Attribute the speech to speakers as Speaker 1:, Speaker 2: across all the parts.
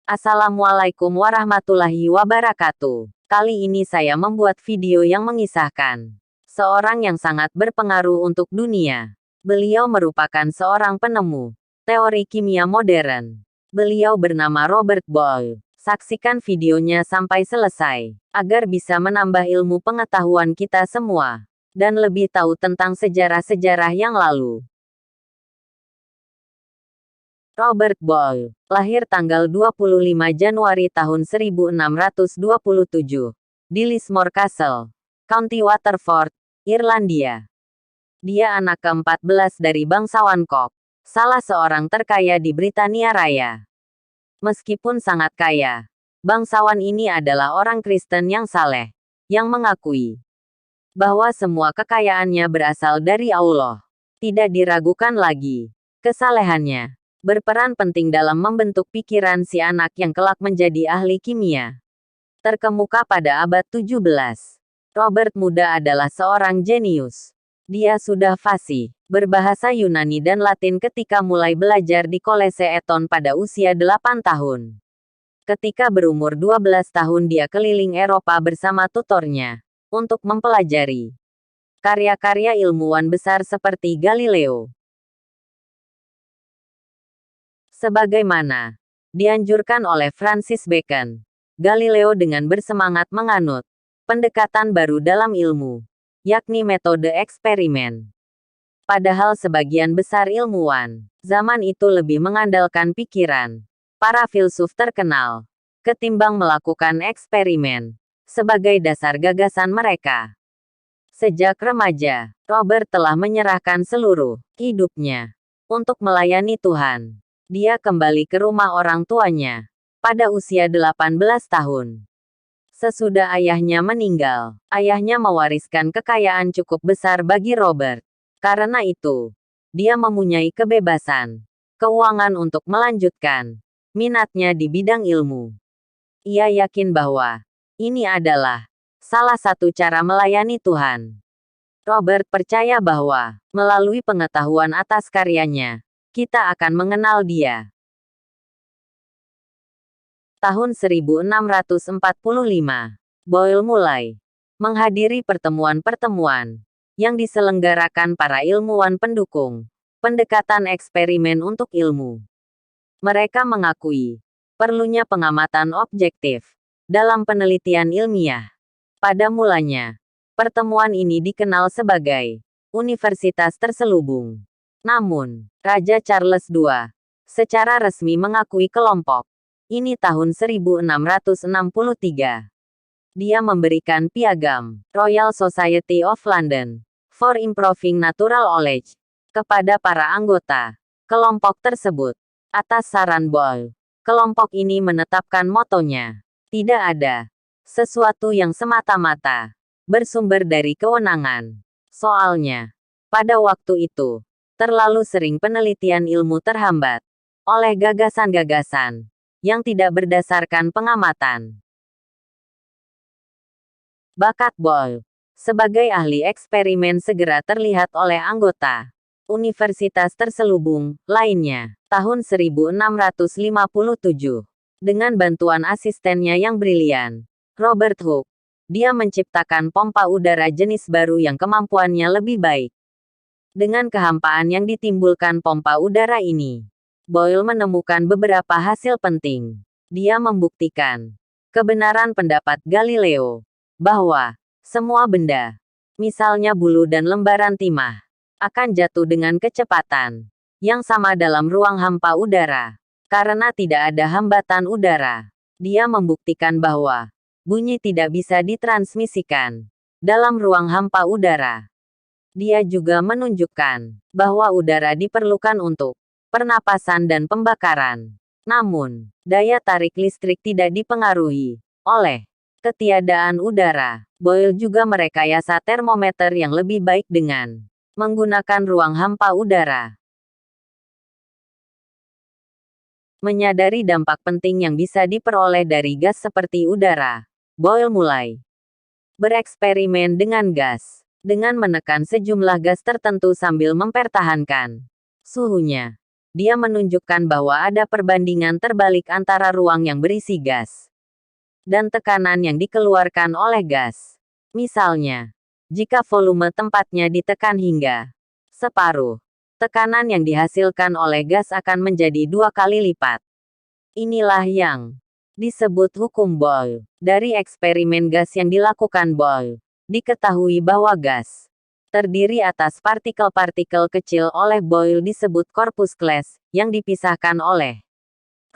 Speaker 1: Assalamualaikum warahmatullahi wabarakatuh. Kali ini saya membuat video yang mengisahkan seorang yang sangat berpengaruh untuk dunia. Beliau merupakan seorang penemu teori kimia modern. Beliau bernama Robert Boyle. Saksikan videonya sampai selesai, agar bisa menambah ilmu pengetahuan kita semua, dan lebih tahu tentang sejarah-sejarah yang lalu. Robert Boyle, lahir tanggal 25 Januari tahun 1627, di Lismore Castle, County Waterford, Irlandia. Dia anak ke-14 dari bangsawan Cock, salah seorang terkaya di Britania Raya. Meskipun sangat kaya, bangsawan ini adalah orang Kristen yang saleh, yang mengakui bahwa semua kekayaannya berasal dari Allah. Tidak diragukan lagi, kesalehannya berperan penting dalam membentuk pikiran si anak yang kelak menjadi ahli kimia terkemuka pada abad 17. Robert muda adalah seorang jenius. Dia sudah fasih berbahasa Yunani dan Latin ketika mulai belajar di Kolese Eton pada usia 8 tahun. Ketika berumur 12 tahun dia keliling Eropa bersama tutornya untuk mempelajari karya-karya ilmuwan besar seperti Galileo. Sebagaimana dianjurkan oleh Francis Bacon, Galileo dengan bersemangat menganut pendekatan baru dalam ilmu, yakni metode eksperimen. Padahal sebagian besar ilmuwan zaman itu lebih mengandalkan pikiran para filsuf terkenal ketimbang melakukan eksperimen sebagai dasar gagasan mereka. Sejak remaja, Robert telah menyerahkan seluruh hidupnya untuk melayani Tuhan. Dia kembali ke rumah orang tuanya pada usia 18 tahun. Sesudah ayahnya meninggal, ayahnya mewariskan kekayaan cukup besar bagi Robert. Karena itu, dia mempunyai kebebasan keuangan untuk melanjutkan minatnya di bidang ilmu. Ia yakin bahwa ini adalah salah satu cara melayani Tuhan. Robert percaya bahwa melalui pengetahuan atas karyanya, kita akan mengenal Dia. Tahun 1645, Boyle mulai menghadiri pertemuan-pertemuan yang diselenggarakan para ilmuwan pendukung pendekatan eksperimen untuk ilmu. Mereka mengakui perlunya pengamatan objektif dalam penelitian ilmiah. Pada mulanya, pertemuan ini dikenal sebagai Universitas Terselubung. Namun, Raja Charles II secara resmi mengakui kelompok ini tahun 1663. Dia memberikan piagam Royal Society of London for Improving Natural Knowledge kepada para anggota kelompok tersebut. Atas saran Boyle, kelompok ini menetapkan motonya, tidak ada sesuatu yang semata-mata bersumber dari kewenangan. Soalnya, pada waktu itu, terlalu sering penelitian ilmu terhambat oleh gagasan-gagasan yang tidak berdasarkan pengamatan. Bakat Boyle sebagai ahli eksperimen segera terlihat oleh anggota Universitas Terselubung lainnya. Tahun 1657, dengan bantuan asistennya yang brilian, Robert Hooke, dia menciptakan pompa udara jenis baru yang kemampuannya lebih baik. Dengan kehampaan yang ditimbulkan pompa udara ini, Boyle menemukan beberapa hasil penting. Dia membuktikan kebenaran pendapat Galileo bahwa semua benda, misalnya bulu dan lembaran timah, akan jatuh dengan kecepatan yang sama dalam ruang hampa udara. Karena tidak ada hambatan udara, dia membuktikan bahwa bunyi tidak bisa ditransmisikan dalam ruang hampa udara. Dia juga menunjukkan bahwa udara diperlukan untuk pernapasan dan pembakaran. Namun, daya tarik listrik tidak dipengaruhi oleh ketiadaan udara. Boyle juga merekayasa termometer yang lebih baik dengan menggunakan ruang hampa udara. Menyadari dampak penting yang bisa diperoleh dari gas seperti udara, Boyle mulai bereksperimen dengan gas, dengan menekan sejumlah gas tertentu sambil mempertahankan suhunya. Dia menunjukkan bahwa ada perbandingan terbalik antara ruang yang berisi gas dan tekanan yang dikeluarkan oleh gas. Misalnya, jika volume tempatnya ditekan hingga separuh, tekanan yang dihasilkan oleh gas akan menjadi 2 kali lipat. Inilah yang disebut hukum Boyle. Dari eksperimen gas yang dilakukan Boyle, diketahui bahwa gas terdiri atas partikel-partikel kecil oleh Boyle disebut corpuscles, yang dipisahkan oleh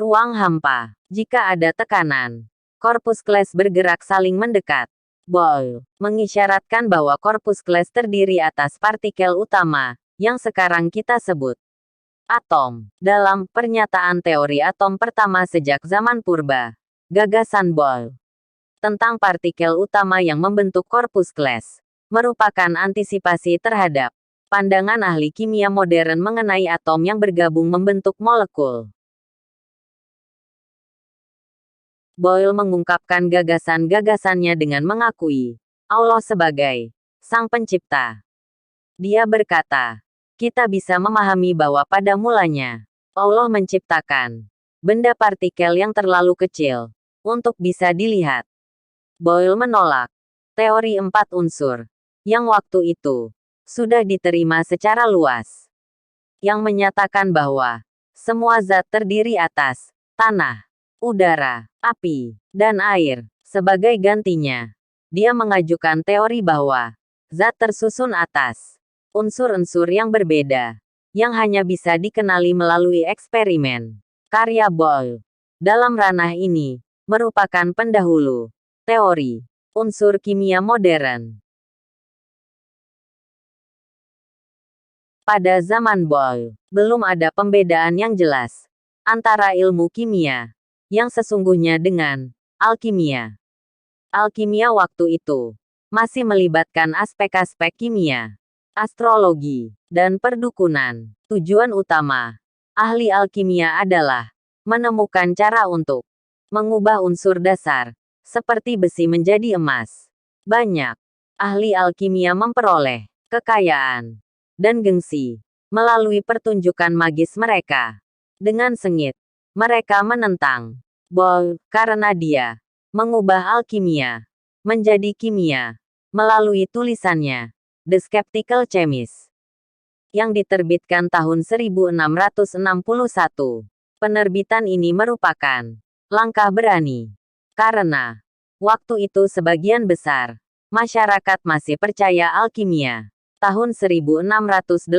Speaker 1: ruang hampa. Jika ada tekanan, corpuscles bergerak saling mendekat. Boyle mengisyaratkan bahwa corpuscles terdiri atas partikel utama, yang sekarang kita sebut atom. Dalam pernyataan teori atom pertama sejak zaman purba, gagasan Boyle tentang partikel utama yang membentuk corpuscles merupakan antisipasi terhadap pandangan ahli kimia modern mengenai atom yang bergabung membentuk molekul. Boyle mengungkapkan gagasan-gagasannya dengan mengakui Allah sebagai Sang Pencipta. Dia berkata, kita bisa memahami bahwa pada mulanya, Allah menciptakan benda partikel yang terlalu kecil untuk bisa dilihat. Boyle menolak teori 4 unsur, yang waktu itu sudah diterima secara luas, yang menyatakan bahwa semua zat terdiri atas tanah, udara, api, dan air. Sebagai gantinya, dia mengajukan teori bahwa zat tersusun atas unsur-unsur yang berbeda, yang hanya bisa dikenali melalui eksperimen. Karya Boyle dalam ranah ini merupakan pendahulu teori unsur kimia modern. Pada zaman Boyle, belum ada pembedaan yang jelas antara ilmu kimia yang sesungguhnya dengan alkimia. Alkimia waktu itu masih melibatkan aspek-aspek kimia, astrologi, dan perdukunan. Tujuan utama ahli alkimia adalah menemukan cara untuk mengubah unsur dasar, seperti besi menjadi emas. Banyak ahli alkimia memperoleh kekayaan dan gengsi melalui pertunjukan magis mereka. Dengan sengit, mereka menentang Boyle karena dia mengubah alkimia menjadi kimia melalui tulisannya The Skeptical Chemist, yang diterbitkan tahun 1661. Penerbitan ini merupakan langkah berani, karena waktu itu sebagian besar masyarakat masih percaya alkimia. Tahun 1680,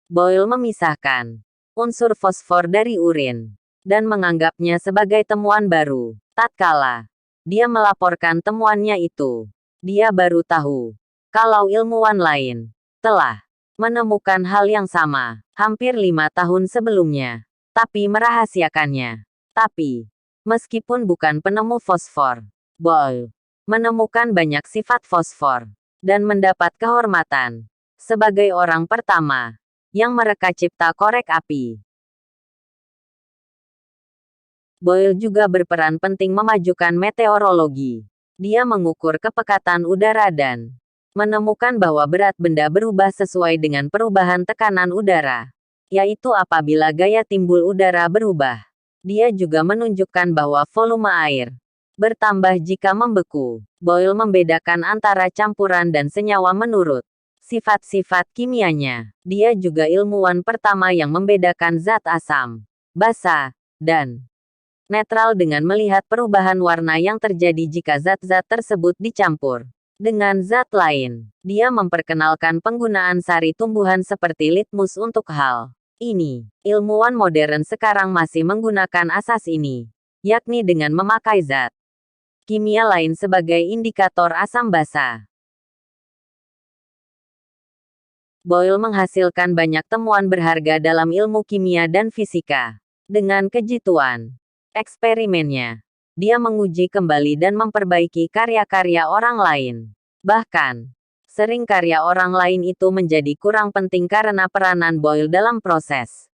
Speaker 1: Boyle memisahkan unsur fosfor dari urin dan menganggapnya sebagai temuan baru. Tatkala dia melaporkan temuannya itu, dia baru tahu kalau ilmuwan lain telah menemukan hal yang sama hampir 5 tahun sebelumnya, tapi merahasiakannya. Tapi, meskipun bukan penemu fosfor, Boyle menemukan banyak sifat fosfor dan mendapat kehormatan sebagai orang pertama yang mereka cipta korek api. Boyle juga berperan penting memajukan meteorologi. Dia mengukur kepekatan udara dan menemukan bahwa berat benda berubah sesuai dengan perubahan tekanan udara, yaitu apabila gaya timbul udara berubah. Dia juga menunjukkan bahwa volume air bertambah jika membeku. Boyle membedakan antara campuran dan senyawa menurut sifat-sifat kimianya. Dia juga ilmuwan pertama yang membedakan zat asam, basa, dan netral dengan melihat perubahan warna yang terjadi jika zat-zat tersebut dicampur dengan zat lain. Dia memperkenalkan penggunaan sari tumbuhan seperti litmus untuk hal ini. Ilmuwan modern sekarang masih menggunakan asas ini, yakni dengan memakai zat kimia lain sebagai indikator asam basa. Boyle menghasilkan banyak temuan berharga dalam ilmu kimia dan fisika. Dengan kejituan eksperimennya, dia menguji kembali dan memperbaiki karya-karya orang lain. Bahkan, sering karya orang lain itu menjadi kurang penting karena peranan Boyle dalam proses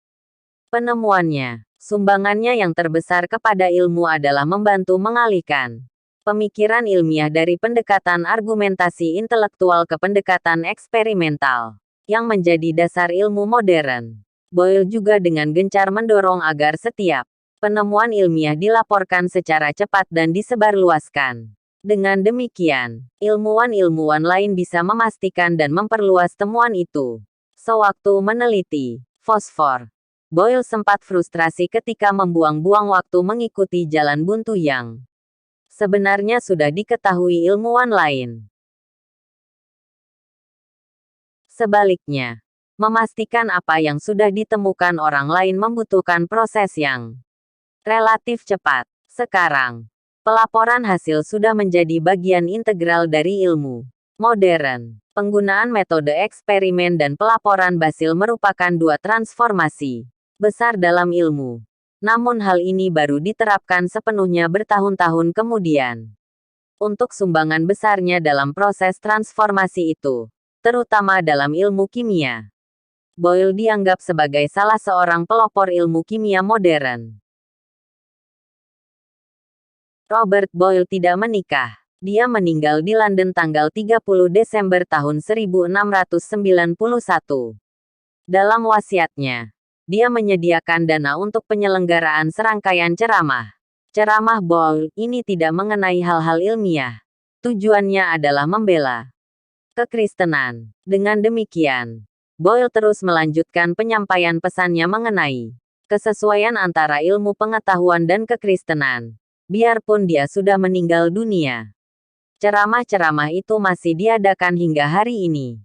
Speaker 1: penemuannya. Sumbangannya yang terbesar kepada ilmu adalah membantu mengalihkan Pemikiran ilmiah dari pendekatan argumentasi intelektual ke pendekatan eksperimental, yang menjadi dasar ilmu modern. Boyle juga dengan gencar mendorong agar setiap penemuan ilmiah dilaporkan secara cepat dan disebarluaskan. Dengan demikian, ilmuwan-ilmuwan lain bisa memastikan dan memperluas temuan itu. Sewaktu meneliti fosfor, Boyle sempat frustrasi ketika membuang-buang waktu mengikuti jalan buntu yang sebenarnya sudah diketahui ilmuwan lain. Sebaliknya, memastikan apa yang sudah ditemukan orang lain membutuhkan proses yang relatif cepat. Sekarang, pelaporan hasil sudah menjadi bagian integral dari ilmu modern. Penggunaan metode eksperimen dan pelaporan hasil merupakan dua transformasi besar dalam ilmu. Namun hal ini baru diterapkan sepenuhnya bertahun-tahun kemudian. Untuk sumbangan besarnya dalam proses transformasi itu, terutama dalam ilmu kimia, Boyle dianggap sebagai salah seorang pelopor ilmu kimia modern. Robert Boyle tidak menikah. Dia meninggal di London tanggal 30 Desember tahun 1691. Dalam wasiatnya, dia menyediakan dana untuk penyelenggaraan serangkaian ceramah. Ceramah Boyle ini tidak mengenai hal-hal ilmiah. Tujuannya adalah membela kekristenan. Dengan demikian, Boyle terus melanjutkan penyampaian pesannya mengenai kesesuaian antara ilmu pengetahuan dan kekristenan, biarpun dia sudah meninggal dunia. Ceramah-ceramah itu masih diadakan hingga hari ini.